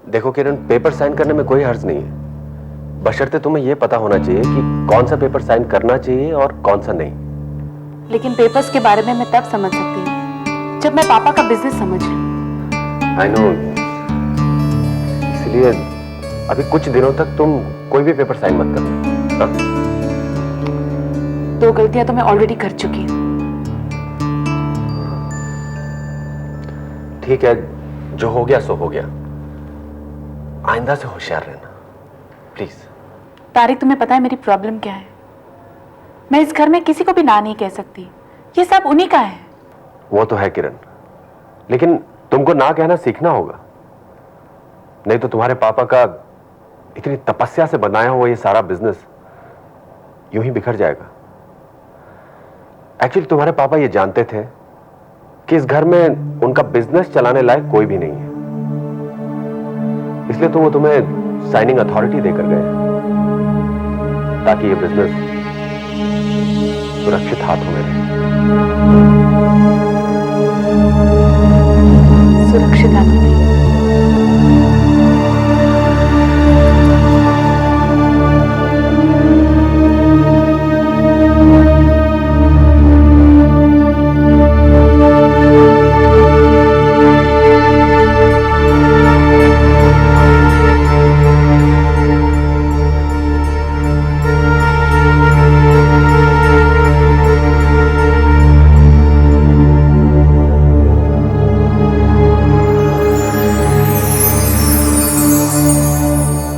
देखो किरण, paper sign करने में कोई हर्ज नहीं है, बशर्ते तुम्हें यह पता होना चाहिए कि कौन सा पेपर साइन करना चाहिए और कौन सा नहीं। लेकिन पेपर्स के बारे में मैं तब समझ सकती हूँ जब मैं पापा का बिजनेस समझ लूं। आई नो, इसलिए अभी कुछ दिनों तक तुम कोई भी पेपर साइन मत करना। हाँ? 2 गलतियां तो मैं ऑलरेडी कर चुकी हूँ। ठीक है, जो हो गया सो हो गया, आइंदा से होशियार रहना प्लीज। तारिक, तुम्हें पता है मेरी प्रॉब्लम क्या है? मैं इस घर में किसी को भी ना नहीं कह सकती, ये सब उन्हीं का है। वो तो है किरण, लेकिन तुमको ना कहना सीखना होगा, नहीं तो तुम्हारे पापा का इतनी तपस्या से बनाया हुआ ये सारा बिजनेस यूं ही बिखर जाएगा। एक्चुअली तुम्हारे पापा ये जानते थे कि इस घर में उनका बिजनेस चलाने लायक कोई भी नहीं है, इसलिए तो वो तुम्हें साइनिंग अथॉरिटी देकर गए ताकि ये बिजनेस सुरक्षित हाथों में रहे। सुरक्षित हाथों में?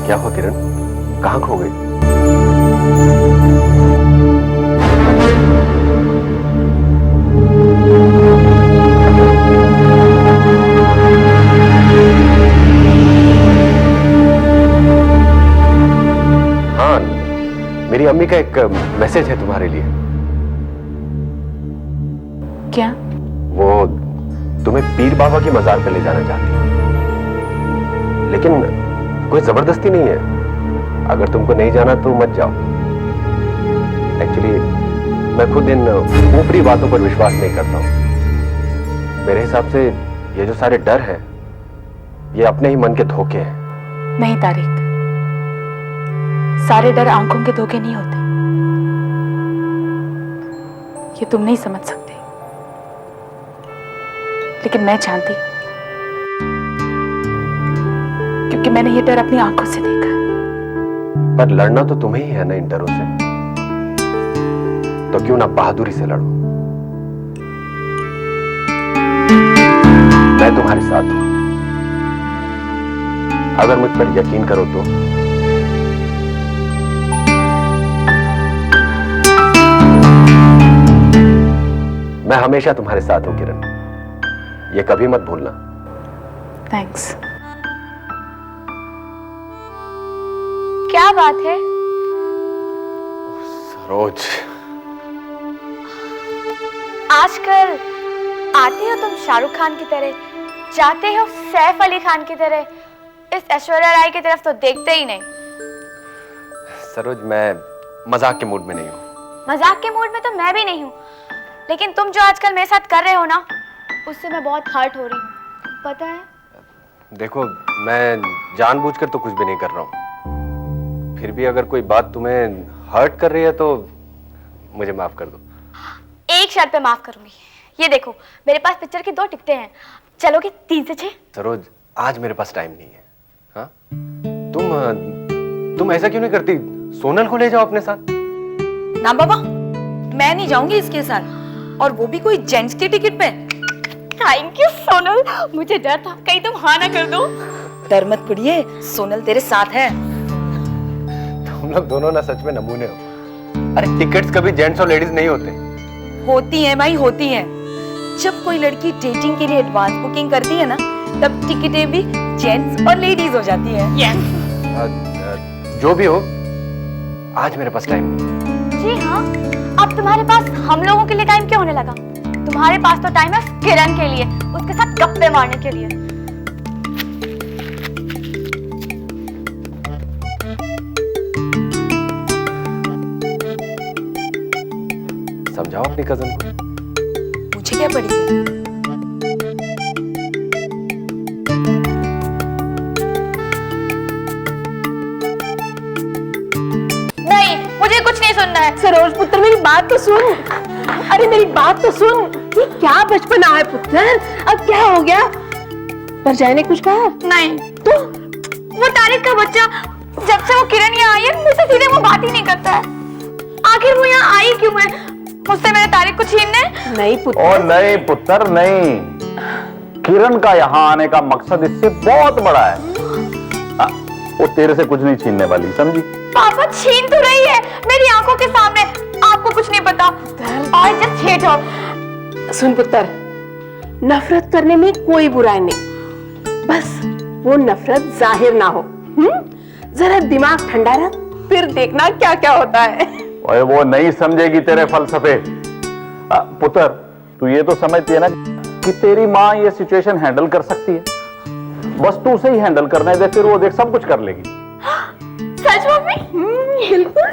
क्या हुआ किरण, कहां खो गई? हाँ, मेरी अम्मी का एक मैसेज है तुम्हारे लिए। क्या? वो तुम्हें पीर बाबा की मजार पे ले जाना चाहती है, लेकिन कोई जबरदस्ती नहीं है। अगर तुमको नहीं जाना तो मत जाओ। एक्चुअली मैं खुद इन ऊपरी बातों पर विश्वास नहीं करता हूं। मेरे हिसाब से ये जो सारे डर हैं, ये अपने ही मन के धोखे हैं। नहीं तारिक, सारे डर आंखों के धोखे नहीं होते, ये तुम नहीं समझ सकते, लेकिन मैं जानती हूं, क्योंकि मैंने ये डर अपनी आंखों से देखा। पर लड़ना तो तुम्हें ही है ना इन डरों से, तो क्यों ना बहादुरी से लड़ो। मैं तुम्हारे साथ हूं, अगर मुझ पर यकीन करो तो। मैं हमेशा तुम्हारे साथ हूं किरण, ये कभी मत भूलना। थैंक्स। क्या बात है? सरोज, आजकल आते हो तुम शाहरुख खान की तरह, जाते हो सैफ अली खान की तरह, इस ऐश्वर्या राय की तरफ तो देखते ही नहीं। सरोज, मैं मजाक के मूड में नहीं हूं। मजाक के मूड में तो मैं भी नहीं हूँ, लेकिन तुम जो आजकल मेरे साथ कर रहे हो ना, उससे मैं बहुत हर्ट हो रही हूँ, पता है? देखो, मैं जानबूझकर तो कुछ भी नहीं कर रहा हूं, फिर भी अगर कोई बात तुम्हें हर्ट कर रही है तो मुझे माफ कर दो। एक शर्त पे माफ करूंगी। ये देखो, मेरे पास पिक्चर की 2 टिकटें हैं, चलोगे 3 से 6? सरोज, आज मेरे पास टाइम नहीं है। हाँ? तुम ऐसा क्यों नहीं करती? सोनल को ले जाओ अपने साथ। ना बाबा, मैं नहीं जाऊंगी इसके साथ, और वो भी कोई जेंट्स की टिकट पे। थैंक यू सोनल, मुझे डर था कहीं तुम हाँ ना कर दो। डर मत कुड़िए, सोनल तेरे साथ है। तुम लोग दोनों ना सच में नमूने हो। अरे टिकट्स कभी जेंट्स और लेडीज नहीं होते। होती है भाई, होती है। जब कोई लड़की डेटिंग के लिए एडवांस बुकिंग करती है ना, तब टिकटें भी जेंट्स और लेडीज हो जाती है। जो भी हो, आज मेरे पास टाइम नहीं। जी हाँ, अब तुम्हारे पास हम लोगों के लिए टाइम क्यों होने लगा? तुम्हारे पास तो टाइम है किरण के लिए, उसके साथ गप्पे मारने के लिए। समझाओ अपनी कजन को। मुझे क्या पड़ी है? सुनना है। सरोज पुत्र मेरी बात तो सुन, अरे मेरी बात तो सुन। ये क्या बचपना है पुत्र, अब क्या हो गया? परजाई ने कुछ कहा? नहीं तो वो तारिक का बच्चा जब से वो किरण यहाँ आई है मुझसे सीधे वो बात ही नहीं करता है। आखिर वो यहाँ आई क्यों है? मुझसे मेरे तारिक को छीनने? नहीं पुत्र। ओ नहीं पुत्र नहीं, किरण का यहाँ आने का मकसद इससे बहुत बड़ा है। वो तेरे से कुछ नहीं छीनने वाली, समझी? पापा छीन तो रही है मेरी आंखों के सामने, आपको कुछ नहीं पता। और जस्ट हेट हो। सुन पुत्र, नफरत करने में कोई बुराई नहीं, बस वो नफरत जाहिर ना हो। जरा दिमाग ठंडा रख, फिर देखना क्या क्या होता है। ओए वो नहीं समझेगी तेरे फलसफे। पुत्र तू ये तो समझती है ना कि तेरी माँ ये सिचुएशन हैंडल कर सकती है, बस तू उसे ही हैंडल करने दे, फिर वो देख सब कुछ कर लेगी। सच मम्मी? बिल्कुल।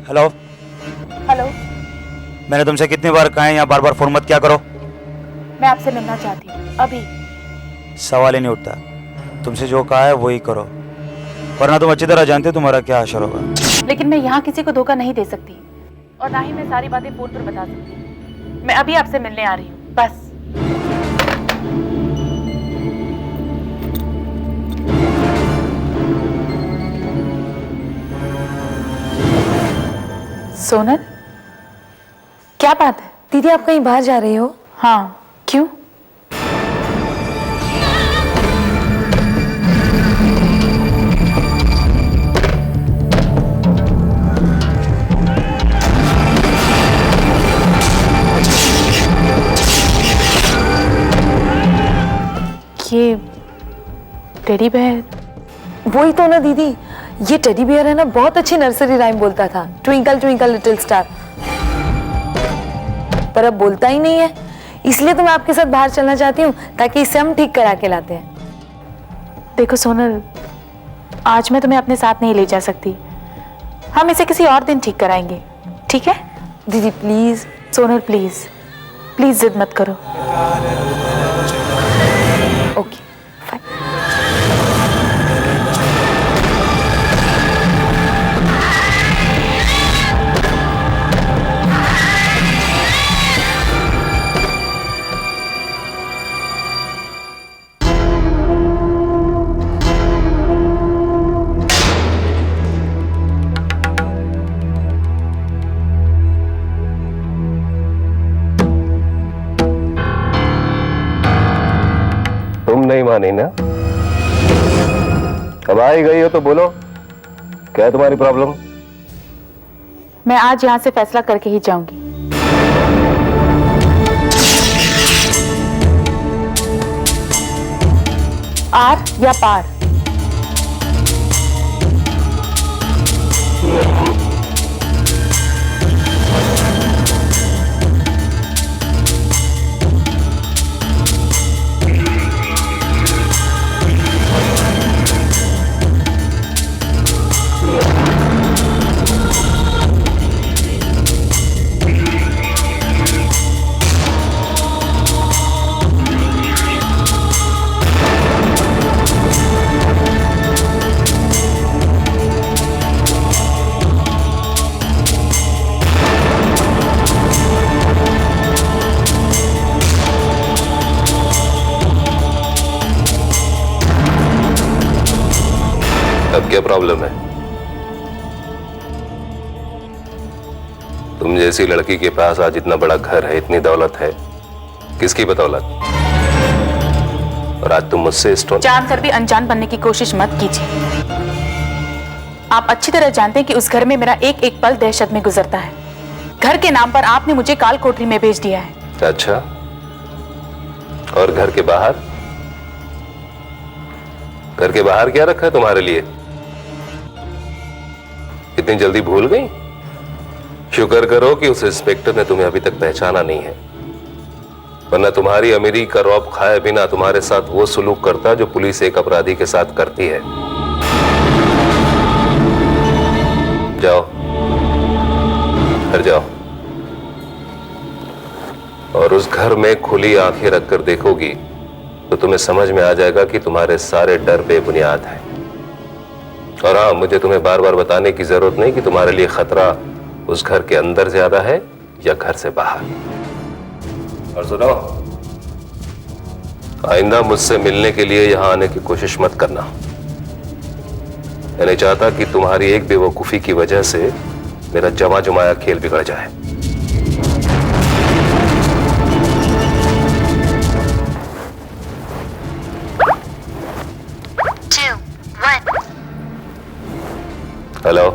हेलो हेलो, मैंने तुमसे कितनी बार कहा है यहाँ बार बार फोन मत क्या करो। मैं आपसे मिलना चाहती हूँ अभी। सवाल ही नहीं उठता, तुमसे जो कहा है वही करो, वरना तुम अच्छी तरह जानते हो तुम्हारा क्या असर होगा। लेकिन मैं यहाँ किसी को धोखा नहीं दे सकती, और ना ही मैं सारी बातें फोन पर बता सकती। मैं अभी आपसे मिलने आ रही हूँ, बस। सोनल, क्या बात है? दीदी आप कहीं बाहर जा रही हो? हाँ, क्यों? ये टेडी बेयर? वही तो ना दीदी, ये टेडी बियर है ना, बहुत अच्छी नर्सरी राइम बोलता था, ट्विंकल ट्विंकल लिटिल स्टार, पर अब बोलता ही नहीं है। इसलिए तो मैं आपके साथ बाहर चलना चाहती हूँ ताकि इसे हम ठीक करा के लाते हैं। देखो सोनल, आज मैं तुम्हें अपने साथ नहीं ले जा सकती, हम इसे किसी और दिन ठीक कराएंगे, ठीक है? दीदी प्लीज। सोनल प्लीज, प्लीज जिद मत करो। Okay fine. तुम नहीं मानी ना? अब आई गई हो तो बोलो, क्या है तुम्हारी प्रॉब्लम? मैं आज यहाँ से फैसला करके ही जाऊंगी। आर या पार? अब क्या प्रॉब्लम है? तुम जैसी लड़की के पास आज इतना बड़ा घर है, इतनी दौलत है, किसकी बदौलत? और आज तुम मुझसे स्टोन जानकर भी अनजान बनने की कोशिश मत कीजिए। आप अच्छी तरह जानते हैं कि उस घर में मेरा एक एक पल दहशत में गुजरता है। घर के नाम पर आपने मुझे काल कोठरी में भेज दिया है। अच्छा, और घर के बाहर? घर के बाहर क्या रखा है तुम्हारे लिए? इतनी जल्दी भूल गई? शुक्र करो कि उस इंस्पेक्टर ने तुम्हें अभी तक पहचाना नहीं है, वरना तुम्हारी अमीरी का रौब खाए बिना तुम्हारे साथ वो सुलूक करता जो पुलिस एक अपराधी के साथ करती है। जाओ, घर जाओ, और उस घर में खुली आंखें रखकर देखोगी तो तुम्हें समझ में आ जाएगा कि तुम्हारे सारे डर बेबुनियाद हैं। और हाँ, मुझे तुम्हें बार बार बताने की जरूरत नहीं कि तुम्हारे लिए खतरा उस घर के अंदर ज्यादा है या घर से बाहर। और सुनो, आइंदा मुझसे मिलने के लिए यहां आने की कोशिश मत करना। मैं नहीं चाहता कि तुम्हारी एक बेवकूफी की वजह से मेरा जमा जमाया खेल बिगड़ जाए। हेलो,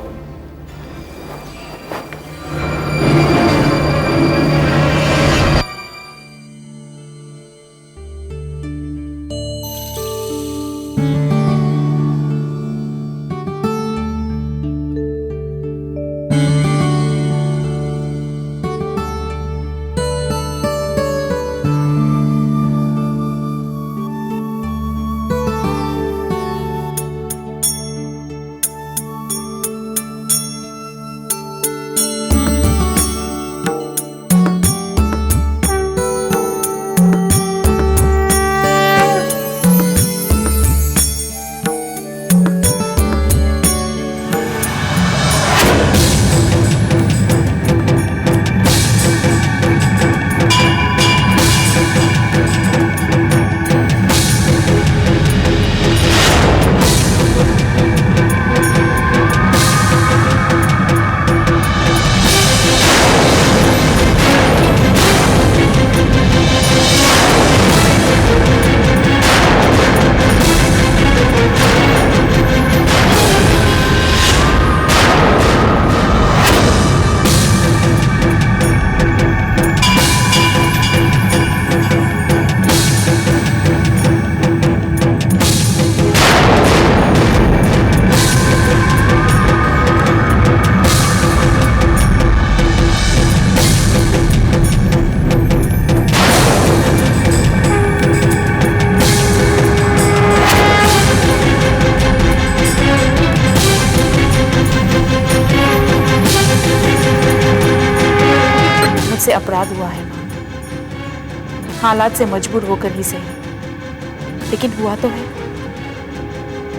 मुझसे अपराध हुआ है मां, हालात से मजबूर होकर ही सही, लेकिन हुआ तो है।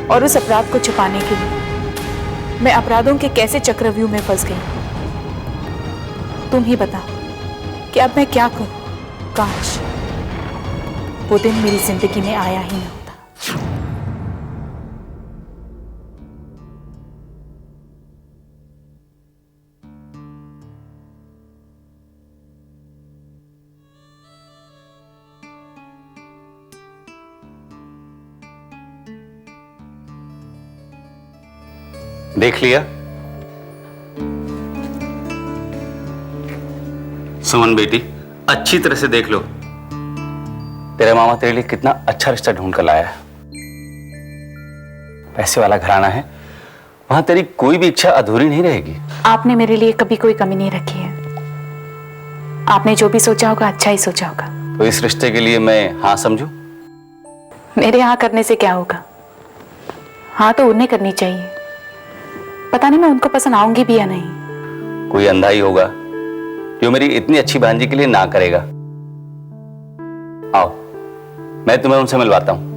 और उस अपराध को छुपाने के लिए मैं अपराधों के कैसे चक्रव्यूह में फंस गई। तुम ही बताओ कि अब मैं क्या करूं। काश वो दिन मेरी जिंदगी में आया ही ना होता। देख लिया? सुमन बेटी, अच्छी तरह से देख लो। तेरा मामा तेरे लिए कितना अच्छा रिश्ता ढूंढ कर लाया है। पैसे वाला घराना है, वहां तेरी कोई भी इच्छा अधूरी नहीं रहेगी। आपने मेरे लिए कभी कोई कमी नहीं रखी है। आपने जो भी सोचा होगा अच्छा ही सोचा होगा। तो इस रिश्ते के लिए मैं हाँ समझूं? मेरे हाँ करने से क्या होगा? हाँ तो उन्हें करनी चाहिए। पता नहीं मैं उनको पसंद आऊंगी भी या नहीं। कोई अंधा ही होगा जो मेरी इतनी अच्छी भांजी के लिए ना करेगा। आओ, मैं तुम्हें उनसे मिलवाता हूं।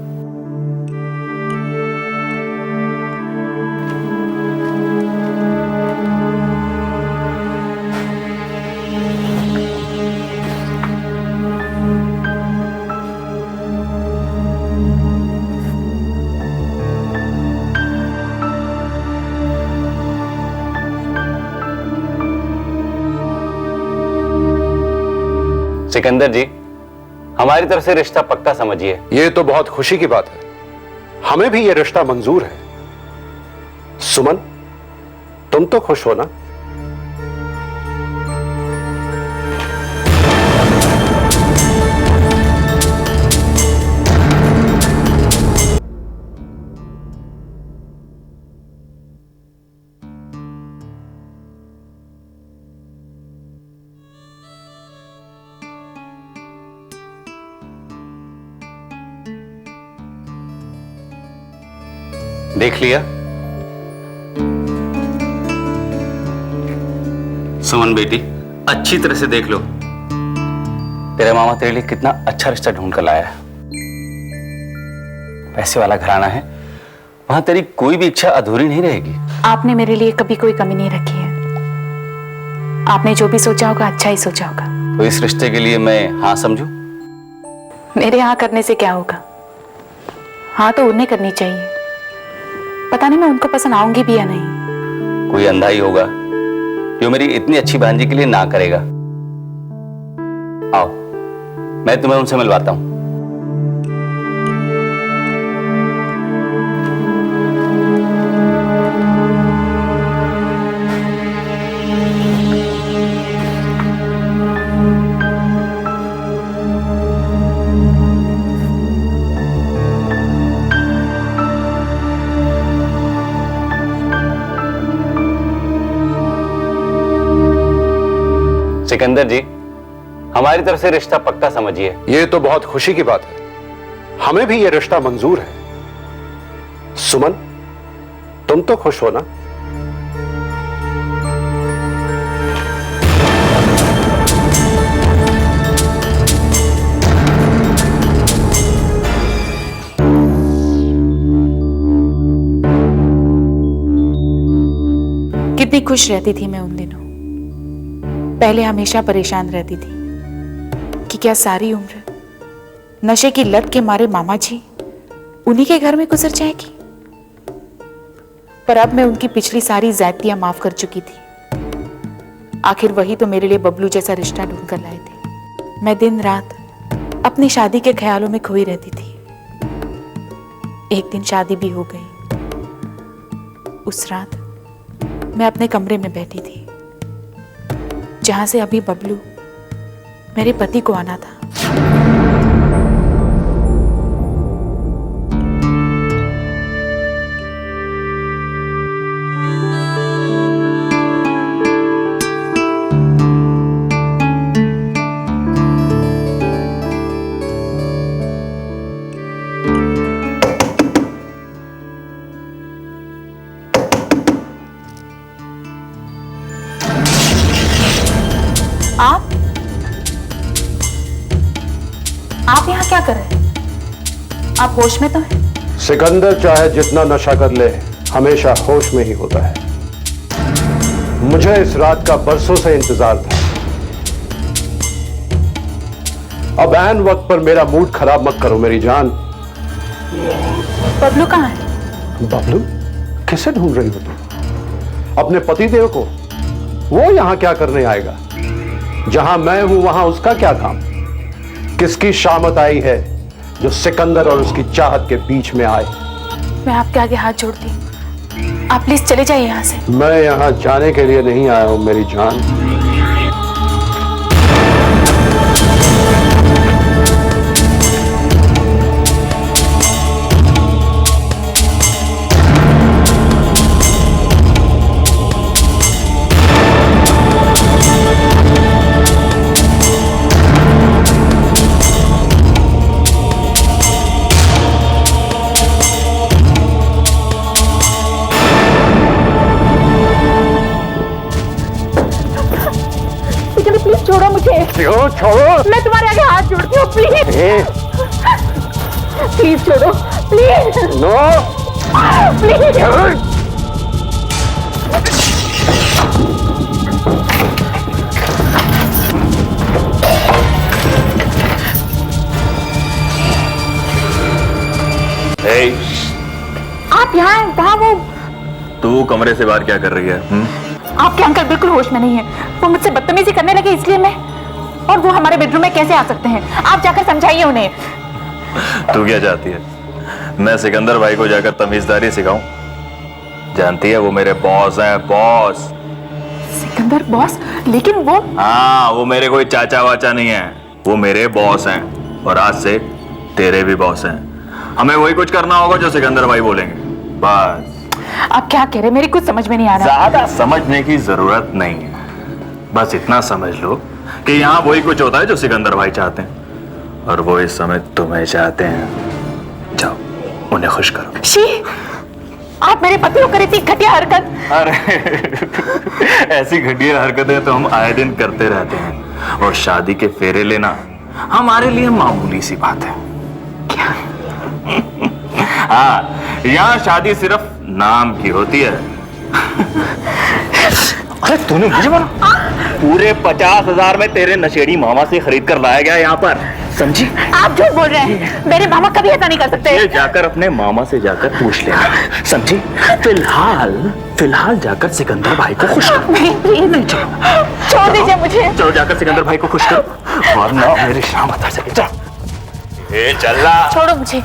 सिकंदर जी, हमारी तरफ से रिश्ता पक्का समझिए। ये तो बहुत खुशी की बात है, हमें भी ये रिश्ता मंजूर है। सुमन, तुम तो खुश हो ना? देख लिया? सुमन बेटी, अच्छी तरह से देख लो। तेरा मामा तेरे लिए कितना अच्छा रिश्ता ढूंढ कर लाया है। पैसे वाला घराना है, वहां तेरी कोई भी इच्छा अधूरी नहीं रहेगी। आपने मेरे लिए कभी कोई कमी नहीं रखी है। आपने जो भी सोचा होगा अच्छा ही सोचा होगा। तो इस रिश्ते के लिए मैं हाँ समझूं? मेरे यहाँ करने से क्या होगा? हाँ तो उन्हें करनी चाहिए। पता नहीं मैं उनको पसंद आऊंगी भी या नहीं। कोई अंधा ही होगा जो मेरी इतनी अच्छी भांजी के लिए ना करेगा। आओ, मैं तुम्हें उनसे मिलवाता हूं। सिकंदर जी, हमारी तरफ से रिश्ता पक्का समझिए। ये तो बहुत खुशी की बात है, हमें भी ये रिश्ता मंजूर है। सुमन, तुम तो खुश हो ना? कितनी खुश रहती थी मैं उन दिनों। पहले हमेशा परेशान रहती थी कि क्या सारी उम्र नशे की लत के मारे मामा जी उन्हीं के घर में गुजर जाएगी। पर अब मैं उनकी पिछली सारी ज़्यादतियां माफ कर चुकी थी। आखिर वही तो मेरे लिए बबलू जैसा रिश्ता ढूंढ कर लाए थे। मैं दिन रात अपनी शादी के ख्यालों में खोई रहती थी। एक दिन शादी भी हो गई। उस रात मैं अपने कमरे में बैठी थी जहां से अभी बबलू मेरे पति को आना था। आप यहाँ क्या कर रहे हैं? आप होश में तो हैं? सिकंदर चाहे जितना नशा कर ले, हमेशा होश में ही होता है। मुझे इस रात का बरसों से इंतजार था। अब ऐन वक्त पर मेरा मूड खराब मत करो मेरी जान। बबलू कहाँ है? बबलू? किसे ढूंढ रही हो तुम? अपने पतिदेव को? वो यहां क्या करने आएगा? जहां मैं हूं वहां उसका क्या काम? किसकी शामत आई है जो सिकंदर और उसकी चाहत के बीच में आए? मैं आपके आगे हाथ जोड़ती हूँ, आप प्लीज चले जाइए यहाँ से। मैं यहाँ जाने के लिए नहीं आया हूं मेरी जान। छोड़ो मुझे। क्यों छोड़ो? मैं तुम्हारे आगे हाथ जोड़ती हूँ, प्लीज प्लीज छोड़ो, प्लीज। No please. आप यहाँ वहाँ वो तू कमरे से बाहर क्या कर रही है? आपके अंकल बिल्कुल होश में नहीं है। वो मुझसे बदतमीजी करने लगे, इसलिए मैं और वो हमारे बेडरूम में कैसे आ सकते हैं? आप जाकर समझाइए उन्हें। तू क्या चाहती है? मैं सिकंदर भाई को जाकर तमीजदारी सिखाऊं? जानती है वो मेरे बॉस हैं, बॉस। सिकंदर बॉस? लेकिन वो हाँ, वो मेरे कोई चाचा वाचा नहीं है, वो मेरे बॉस हैं और आज से तेरे भी बॉस हैं। हमें वही कुछ करना होगा जो सिकंदर भाई बोलेंगे, बस। आप क्या कह रहे हैं? मेरी कुछ समझ में नहीं आ रहा। ज्यादा समझने की जरूरत नहीं है, बस इतना समझ लो कि यहाँ वही कुछ होता है जो सिकंदर भाई चाहते हैं और वो इस समय तुम्हें चाहते हैं। जाओ उन्हें खुश करो। शी, आप मेरे पति को करी थी घटिया हरकत। अरे ऐसी घटिया हरकतें तो हम आए दिन करते रहते हैं और शादी के फेरे लेना हमारे लिए मामूली सी बात है। क्या? हाँ, यहाँ शादी सिर्फ नाम की होती है। अरे तूने मुझे बोला? पूरे 50,000 में तेरे नशेड़ी मामा से खरीद कर लाया गया यहाँ पर, समझी? आप झूठ बोल रहे हैं, मेरे मामा कभी ऐसा नहीं कर सकते। ये जाकर अपने मामा से जाकर पूछ लेना, समझी? फिलहाल जाकर सिकंदर भाई को खुश करो। नहीं, चलो छोड़ दीजिए मुझे। चलो जाकर सिकंदर भाई को खुश करो वरना मेरी शाम आ सके। चल ये चल रहा, छोड़ो मुझे।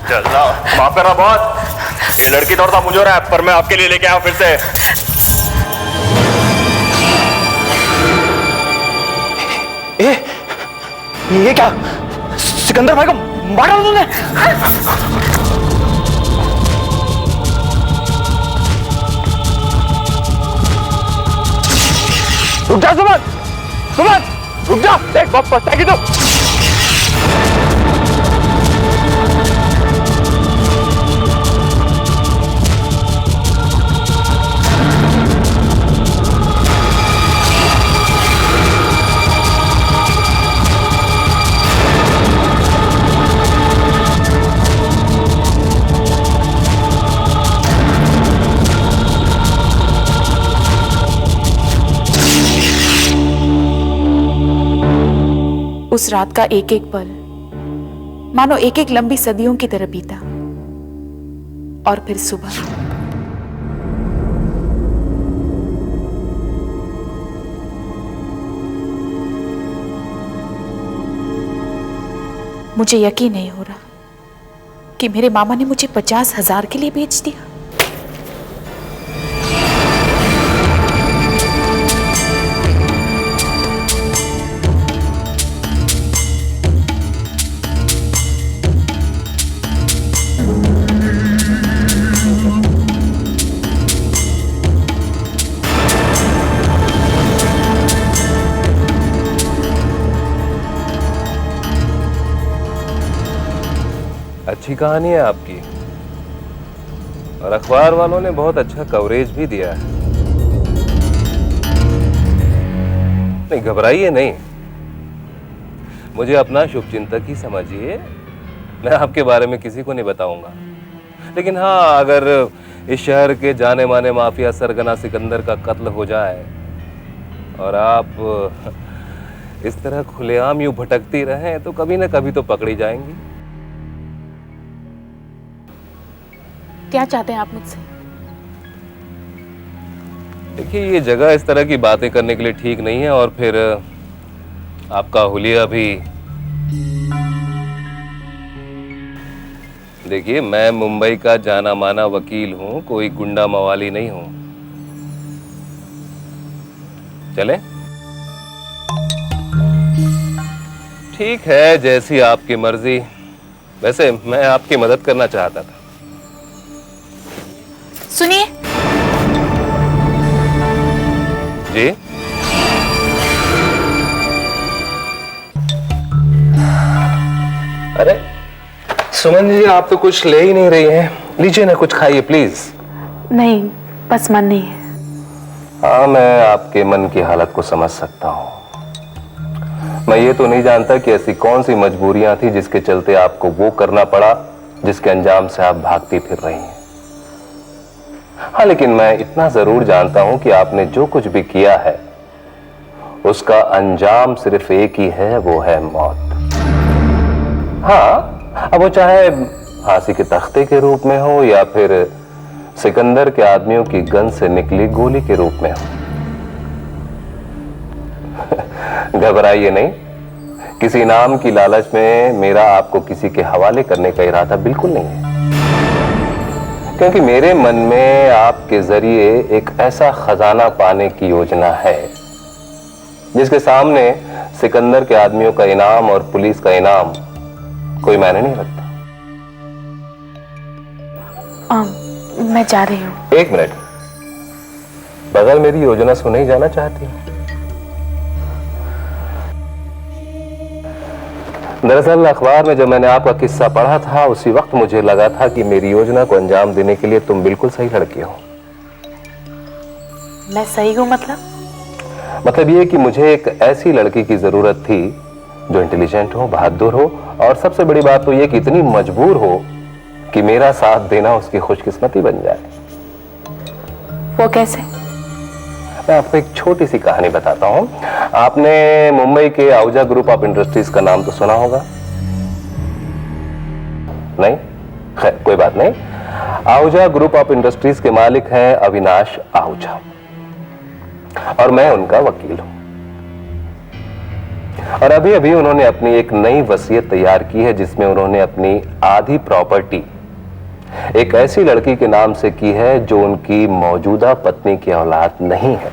चल रहा। माफ करना बॉस, ये लड़की थोड़ा सा मुझे रहा है पर मैं आपके लिए लेके आया फिर से। ये क्या? सिकंदर भाई को मारा तुमने? रुक जा सुमन, रुक जा, देख बहुत पछताएगी तू। उस रात का एक एक पल मानो एक एक लंबी सदियों की तरह बीता और फिर सुबह मुझे यकीन नहीं हो रहा कि मेरे मामा ने मुझे 50,000 के लिए बेच दिया। अच्छी कहानी है आपकी और अखबार वालों ने बहुत अच्छा कवरेज भी दिया है। नहीं घबराइए नहीं, मुझे अपना शुभचिंतक ही समझिए। मैं आपके बारे में किसी को नहीं बताऊंगा, लेकिन हाँ अगर इस शहर के जाने माने माफिया सरगना सिकंदर का कत्ल हो जाए और आप इस तरह खुलेआम यूं भटकती रहें तो कभी ना कभी तो पकड़ी जाएंगी। क्या चाहते हैं आप मुझसे? देखिए ये जगह इस तरह की बातें करने के लिए ठीक नहीं है और फिर आपका हुलिया भी। देखिए मैं मुंबई का जाना माना वकील हूं, कोई गुंडा मवाली नहीं हूं। चले? ठीक है, जैसी आपकी मर्जी। वैसे मैं आपकी मदद करना चाहता था। सुनिए। जी अरे सुमन जी आप तो कुछ ले ही नहीं रही हैं। लीजिए ना कुछ खाइए प्लीज। नहीं, बस मन नहीं है। हाँ मैं आपके मन की हालत को समझ सकता हूं। मैं ये तो नहीं जानता कि ऐसी कौन सी मजबूरियां थी जिसके चलते आपको वो करना पड़ा जिसके अंजाम से आप भागती फिर रही हैं। हाँ लेकिन मैं इतना जरूर जानता हूं कि आपने जो कुछ भी किया है उसका अंजाम सिर्फ एक ही है, वो है मौत। हाँ अब वो चाहे फांसी के तख्ते के रूप में हो या फिर सिकंदर के आदमियों की गन से निकली गोली के रूप में हो। घबराइए नहीं, किसी इनाम की लालच में मेरा आपको किसी के हवाले करने का इरादा बिल्कुल नहीं है, क्योंकि मेरे मन में आपके जरिए एक ऐसा खजाना पाने की योजना है जिसके सामने सिकंदर के आदमियों का इनाम और पुलिस का इनाम कोई मायने नहीं रखता। मैं जा रही हूँ। एक मिनट, बगल मेरी योजना सुने ही जाना चाहती हूँ? दरअसल अखबार में जब मैंने आपका किस्सा पढ़ा था उसी वक्त मुझे लगा था कि मेरी योजना को अंजाम देने के लिए तुम बिल्कुल सही लड़की हो। मैं सही हूँ मतलब ये कि मुझे एक ऐसी लड़की की जरूरत थी जो इंटेलिजेंट हो, बहादुर हो और सबसे बड़ी बात तो ये कि इतनी मजबूर हो कि मेरा साथ देना उसकी खुशकिस्मती बन जाए। वो कैसे? मैं आपको एक छोटी सी कहानी बताता हूं। आपने मुंबई के आहूजा ग्रुप ऑफ इंडस्ट्रीज का नाम तो सुना होगा? नहीं? खैर कोई बात नहीं। आहूजा ग्रुप ऑफ इंडस्ट्रीज के मालिक हैं अविनाश आहूजा और मैं उनका वकील हूं। और अभी अभी उन्होंने अपनी एक नई वसीयत तैयार की है जिसमें उन्होंने अपनी आधी प्रॉपर्टी एक ऐसी लड़की के नाम से की है जो उनकी मौजूदा पत्नी की औलाद नहीं है।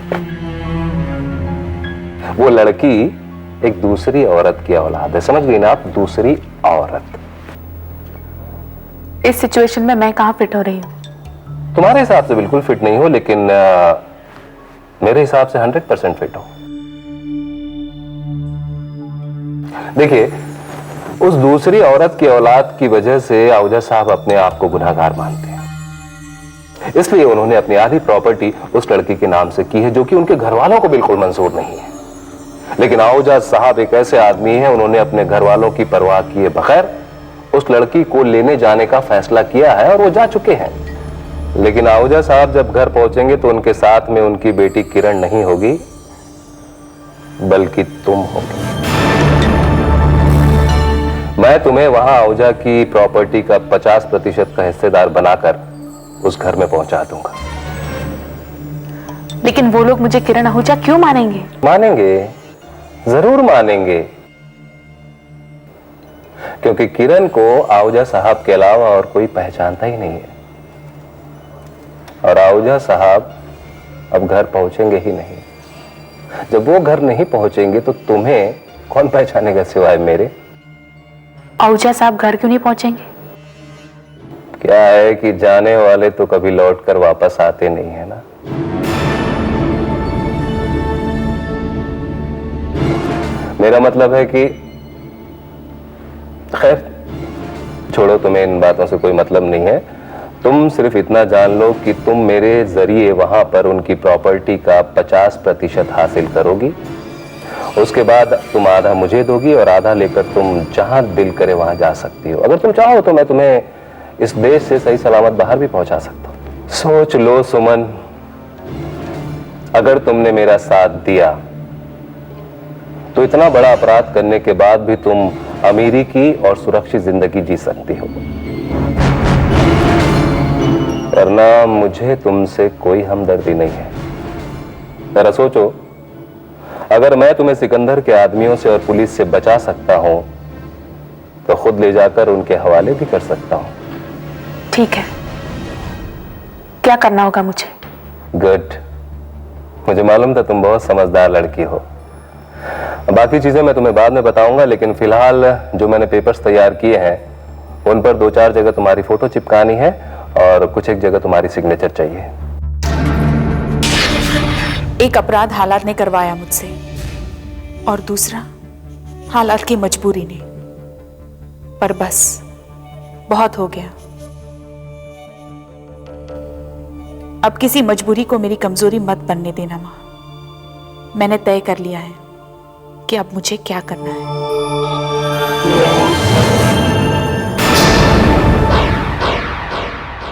वो लड़की एक दूसरी औरत की औलाद है। समझ गई ना आप? दूसरी औरत। इस सिचुएशन में मैं कहां फिट हो रही हूं? तुम्हारे हिसाब से बिल्कुल फिट नहीं हो, लेकिन मेरे हिसाब से 100% फिट हो। देखिए, उस दूसरी औरत की औलाद की वजह से आहूजा साहब अपने आप को गुनहगार मानते हैं, इसलिए उन्होंने अपनी आधी प्रॉपर्टी उस लड़की के नाम से की है जो कि उनके घर वालों को बिल्कुल मंजूर नहीं है। लेकिन आहूजा साहब एक ऐसे आदमी हैं, उन्होंने अपने घर वालों की परवाह किए बगैर उस लड़की को लेने जाने का फैसला किया है और वो जा चुके हैं। लेकिन आहूजा साहब जब घर पहुंचेंगे तो उनके साथ में उनकी बेटी किरण नहीं होगी, बल्कि तुम होगी। मैं तुम्हें वहां आहूजा की प्रॉपर्टी का 50% का हिस्सेदार बनाकर उस घर में पहुंचा दूंगा। लेकिन वो लोग मुझे किरण आहूजा क्यों मानेंगे? मानेंगे, जरूर मानेंगे, क्योंकि किरण को आहूजा साहब के अलावा और कोई पहचानता ही नहीं है। और आहूजा साहब अब घर पहुंचेंगे ही नहीं। जब वो घर नहीं पहुंचेंगे तो तुम्हें कौन पहचानेगा सिवाय मेरे? आहूजा साहब घर क्यों नहीं पहुंचेंगे? क्या है कि जाने वाले तो कभी लौटकर वापस आते नहीं है ना। मेरा मतलब है कि खैर छोड़ो, तुम्हें इन बातों से कोई मतलब नहीं है। तुम सिर्फ इतना जान लो कि तुम मेरे जरिए वहां पर उनकी प्रॉपर्टी का 50% हासिल करोगी। उसके बाद तुम आधा मुझे दोगी और आधा लेकर तुम जहां दिल करे वहां जा सकती हो। अगर तुम चाहो तो मैं तुम्हें इस देश से सही सलामत बाहर भी पहुंचा सकता हूं। सोच लो सुमन, अगर तुमने मेरा साथ दिया तो इतना बड़ा अपराध करने के बाद भी तुम अमीरी की और सुरक्षित जिंदगी जी सकती हो। वरना मुझे तुमसे कोई हमदर्दी नहीं है। जरा सोचो, अगर मैं तुम्हें सिकंदर के आदमियों से और पुलिस से बचा सकता हूं तो खुद ले जाकर उनके हवाले भी कर सकता हूं। ठीक है, क्या करना होगा मुझे? गुड, मुझे मालूम था तुम बहुत समझदार लड़की हो। बाकी चीजें मैं तुम्हें बाद में बताऊंगा, लेकिन फिलहाल जो मैंने पेपर्स तैयार किए हैं उन पर 2-4 जगह तुम्हारी फोटो चिपकानी है और कुछ एक जगह तुम्हारी सिग्नेचर चाहिए। एक अपराध हालात ने करवाया मुझसे और दूसरा हालात की मजबूरी ने। पर बस बहुत हो गया। अब किसी मजबूरी को मेरी कमजोरी मत बनने देना मां। मैंने तय कर लिया है कि अब मुझे क्या करना है।